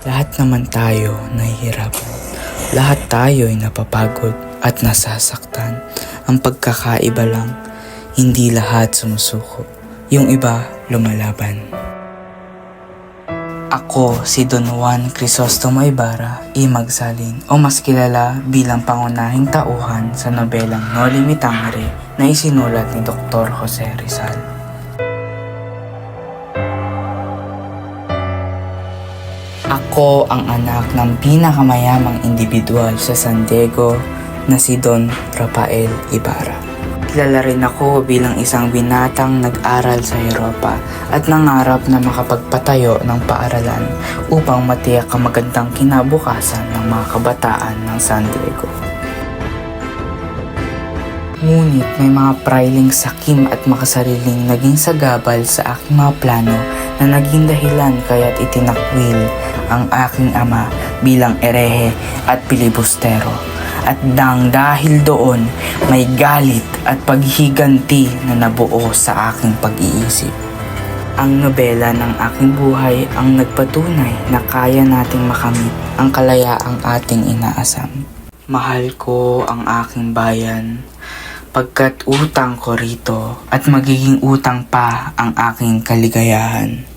Lahat naman tayo nahihirapan. Lahat tayo ay napapagod at nasasaktan. Ang pagkakaiba lang, hindi lahat sumusuko. Yung iba lumalaban. Ako si Don Juan Crisostomo Ibarra y Magsalin o mas kilala bilang pangunahing tauhan sa nobelang Noli Me Tangere na isinulat ni Dr. Jose Rizal. Ako ang anak ng pinakamayamang individual sa San Diego na si Don Rafael Ibarra. Kilala rin ako bilang isang binatang nag-aral sa Europa at nangarap na makapagpatayo ng paaralan upang matiyak ang magandang kinabukasan ng mga kabataan ng San Diego. Ngunit may mga prailing sakim at makasariling naging sagabal sa aking mga plano na naging dahilan kaya't itinakwil ang aking ama bilang erehe at pilibustero. At dahil doon, may galit at paghihiganti na nabuo sa aking pag-iisip. Ang nobela ng aking buhay ang nagpatunay na kaya nating makamit ang kalayaang ating inaasam. Mahal ko ang aking bayan, pagkat utang ko rito at magiging utang pa ang aking kaligayahan.